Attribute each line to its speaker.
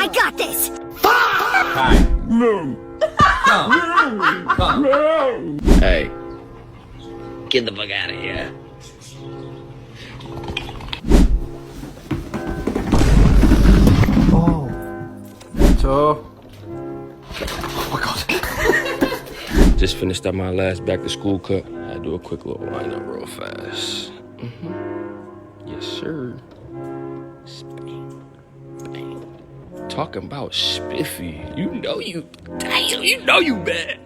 Speaker 1: I got this.
Speaker 2: Hi. Come. Hey. Get the fuck out of here.
Speaker 3: So,
Speaker 2: Just finished up my last back to school cut. I had to do a quick little wind up real fast. Yes, sir. Bang. Bang. Talking about spiffy. You know you bad.